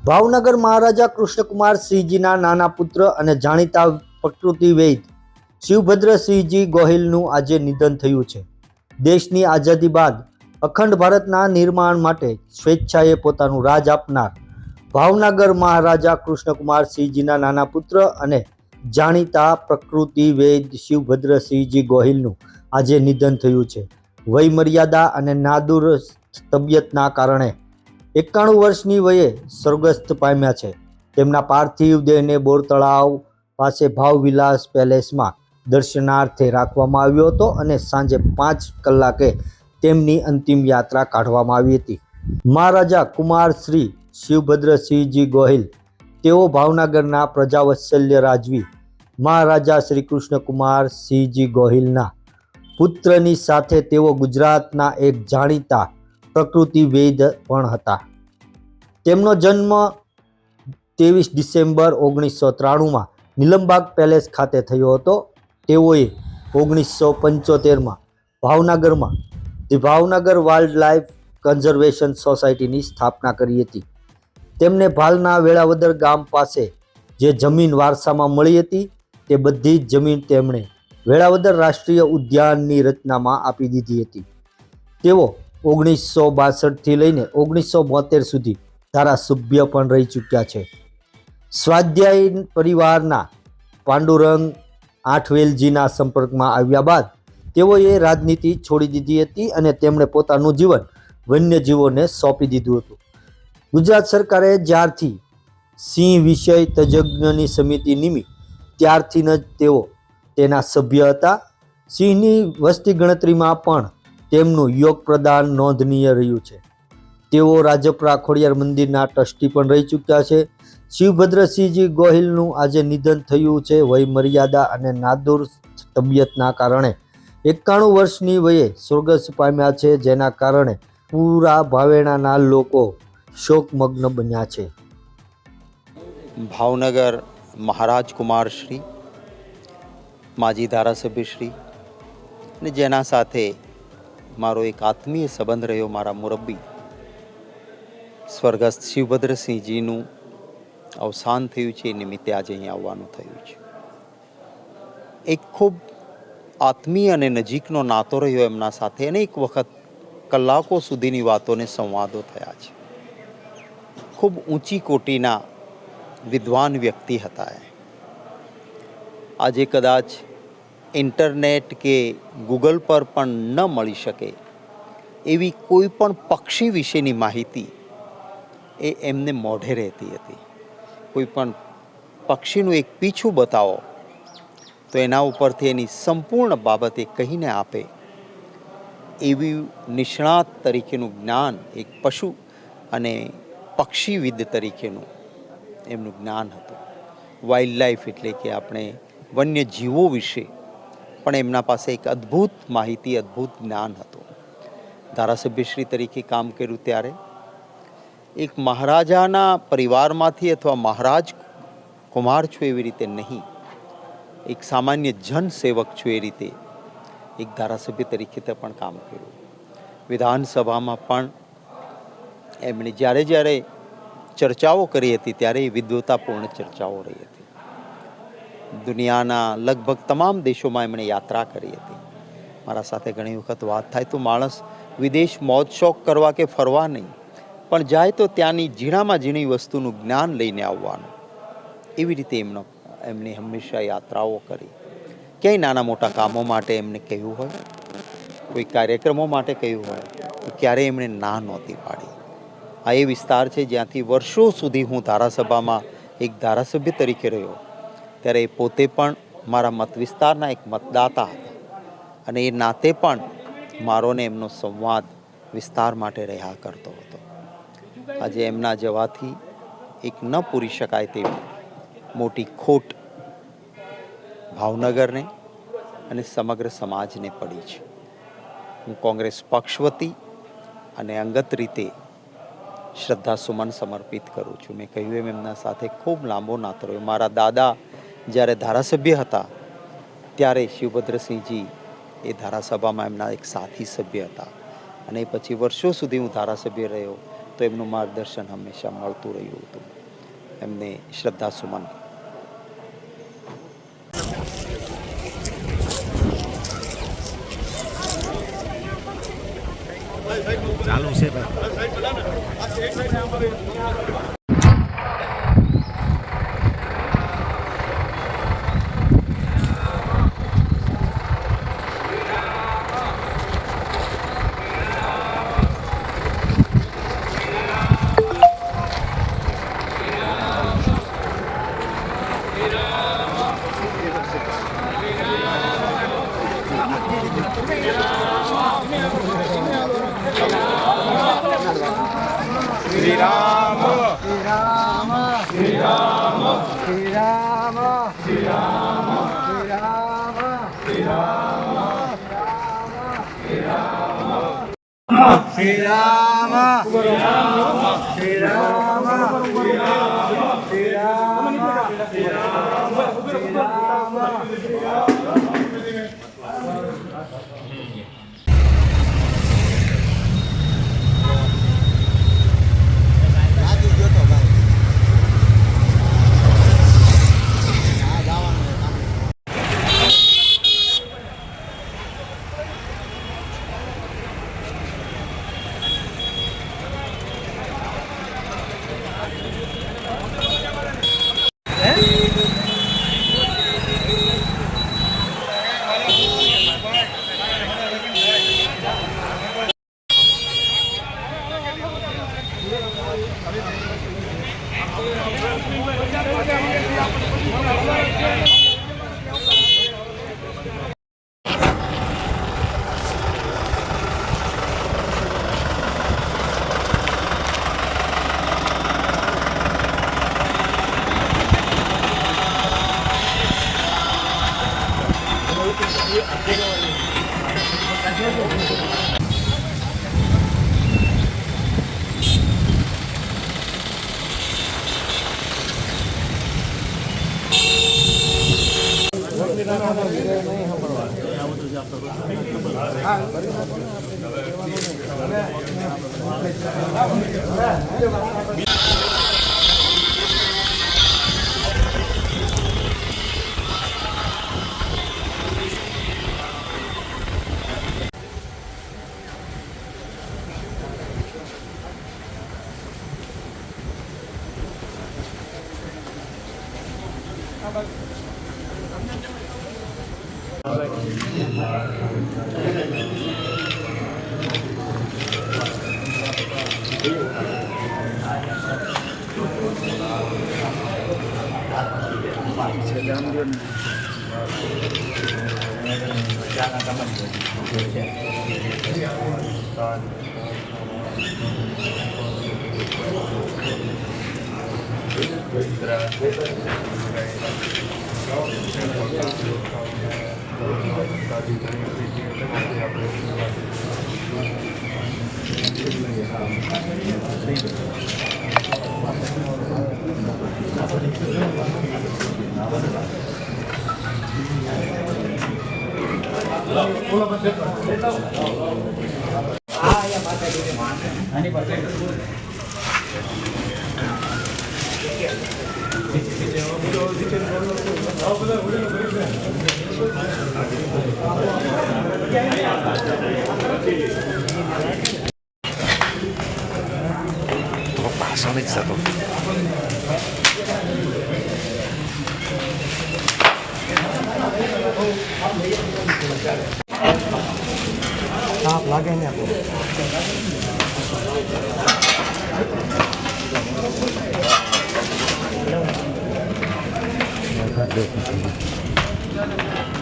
ભાવનગર મહારાજા કૃષ્ણકુમાર સિંહજીના નાના પુત્ર અને જાણીતા પ્રકૃતિવેદ શિવભદ્રસિંહજી ગોહિલનું આજે નિધન થયું છે. દેશની આઝાદી બાદ અખંડ ભારતના નિર્માણ માટે સ્વેચ્છાએ પોતાનું રાજ આપનાર ભાવનગર મહારાજા કૃષ્ણકુમાર સિંહજીના નાના પુત્ર અને જાણીતા પ્રકૃતિવેદ શિવભદ્રસિંહજી ગોહિલનું આજે નિધન થયું છે. વયમર્યાદા અને નાદુરસ્ત તબિયતના કારણે 91 વર્ષની વયે સ્વર્ગસ્થ પામ્યા છે. તેમના પાર્થિવ દેહને બોર તળાવ પાસે ભાવવિલાસ પેલેસમાં દર્શનાર્થે રાખવામાં આવ્યો હતો અને સાંજે 5 કલાકે તેમની અંતિમ યાત્રા કાઢવામાં આવી હતી. મહારાજા કુમાર શ્રી શિવભદ્રસિંહજી ગોહિલ તેઓ ભાવનગરના પ્રજાવત્સલ્ય રાજવી મહારાજા શ્રી કૃષ્ણકુમાર સિંહજી ગોહિલના પુત્રની સાથે તેઓ ગુજરાતના એક જાણીતા પ્રકૃતિવેદ પણ હતા. તેમનો જન્મ 23 ડિસેમ્બર 1993માં નીલમબાગ પેલેસ ખાતે થયો હતો. તેઓએ 1975માં ભાવનગરમાં the Bhavnagar wild life conservation સોસાયટીની સ્થાપના કરી હતી. તેમને ભાલના વેળાવદર ગામ પાસે જે જમીન વારસામાં મળી હતી તે બધી જ જમીન તેમણે વેળાવદર રાષ્ટ્રીય ઉદ્યાનની રચનામાં આપી દીધી હતી. તેઓ 1962થી લઈને 1972 સુધી ધારાસભ્ય પણ રહી ચૂક્યા છે. સ્વાધ્યાય પરિવારના પાંડુરંગ આઠવેલજીના સંપર્કમાં આવ્યા બાદ તેઓએ રાજનીતિ છોડી દીધી હતી અને તેમણે પોતાનું જીવન વન્યજીવોને સોંપી દીધું હતું. ગુજરાત સરકારે જ્યારથી સિંહ વિષય તજજ્ઞની સમિતિ નિમી ત્યારથી જ તેઓ તેના સભ્ય હતા. સિંહની વસ્તી ગણતરીમાં પણ તેમનું યોગપ્રદાન નોંધનીય રહ્યું છે. તેઓ રાજપરા ખોડિયાર મંદિરના ટ્રસ્ટી પણ રહી ચૂક્યા છે. શિવભદ્રસિંહજી ગોહિલનું આજે નિધન થયું છે. વયમર્યાદા અને નાદુરસ્ત તબિયતના કારણે 91 વર્ષની વયે સ્વર્ગસ્થ પામ્યા છે, જેના કારણે પૂરા ભાવેણાના લોકો શોકમગ્ન બન્યા છે. ભાવનગર મહારાજ કુમાર શ્રી, માજી ધારાસભ્ય શ્રી અને જેના સાથે મારો એક આત્મીય સંબંધ રહ્યો મારા મુરબ્બી સ્વર્ગસ્થ શિવભદ્રસિંહજીનું અવસાન થયું છે. એ નિમિત્તે આજે અહીં આવવાનું થયું છે. એક ખૂબ આત્મીય અને નજીકનો નાતો રહ્યો એમના સાથે. અનેક વખત કલાકો સુધીની વાતોને સંવાદો થયા છે. ખૂબ ઊંચી કોટીના વિદ્વાન વ્યક્તિ હતા. આજે કદાચ ઇન્ટરનેટ કે ગૂગલ પર પણ ન મળી શકે એવી કોઈ પણ પક્ષી વિશેની માહિતી એ એમને મોઢે રહેતી હતી. કોઈ પણ પક્ષીનું એક પીછું બતાવો તો એના ઉપરથી એની સંપૂર્ણ બાબતે કહીને આપે એવી નિષ્ણાત તરીકેનું જ્ઞાન, એક પશુ અને પક્ષીવિદ તરીકેનું એમનું જ્ઞાન હતું. વાઇલ્ડ લાઈફ એટલે કે આપણે વન્ય જીવો વિશે પણ એમના પાસે એક અદ્ભુત માહિતી, અદ્ભુત જ્ઞાન હતું. ધારાસભ્યશ્રી તરીકે કામ કર્યું ત્યારે એક મહારાજાના પરિવારમાંથી અથવા મહારાજ કુમાર છું એવી રીતે નહીં, એક સામાન્ય જનસેવક છું એ રીતે એક ધારાસભ્ય તરીકે પણ કામ કર્યું. વિધાનસભામાં પણ એમણે જ્યારે જ્યારે ચર્ચાઓ કરી હતી ત્યારે એ વિદ્વતાપૂર્ણ ચર્ચાઓ રહી હતી. દુનિયાના લગભગ તમામ દેશોમાં એમણે યાત્રા કરી હતી. મારા સાથે ઘણી વખત વાત થાય તો માણસ વિદેશ મોજ શોખ કરવા કે ફરવા નહીં, પણ જાય તો ત્યાંની ઝીણામાં ઝીણી વસ્તુનું જ્ઞાન લઈને આવવાનું. એવી રીતે એમણે હંમેશા યાત્રાઓ કરી. ક્યાંય નાના મોટા કામો માટે એમને કહ્યું હોય, કોઈ કાર્યક્રમો માટે કહ્યું હોય તો ક્યારેય એમણે ના નહોતી પાડી. આ એ વિસ્તાર છે જ્યાંથી વર્ષો સુધી હું ધારાસભામાં એક ધારાસભ્ય તરીકે રહ્યો. ત્યારે એ પોતે પણ મારા મત વિસ્તારના એક મતદાતા હતા અને એ નાતે પણ મારો ને એમનો સંવાદ વિસ્તાર માટે રહ્યા કરતો હતો. આજે એમના જવાથી એક ન પૂરી શકાય તેવી મોટી ખોટ ભાવનગરને અને સમગ્ર સમાજને પડી છે. હું કોંગ્રેસ પક્ષ વતી અને અંગત રીતે શ્રદ્ધાસુમન સમર્પિત કરું છું. મેં કહ્યું એમ એમના સાથે ખૂબ લાંબો નાતો રહ્યો. મારા દાદા જ્યારે ધારાસભ્ય હતા ત્યારે શિવભદ્રસિંહજી એ ધારાસભામાં એમના એક સાથી સભ્ય હતા અને પછી વર્ષો સુધી હું ધારાસભ્ય રહ્યો તો એમનું માર્ગદર્શન હંમેશા મળતું રહ્યું હતું. એમને શ્રદ્ધાસુમન. ચાલુ છે ભાઈ. Pasang satu. Tahap lagi ni aku. Hello.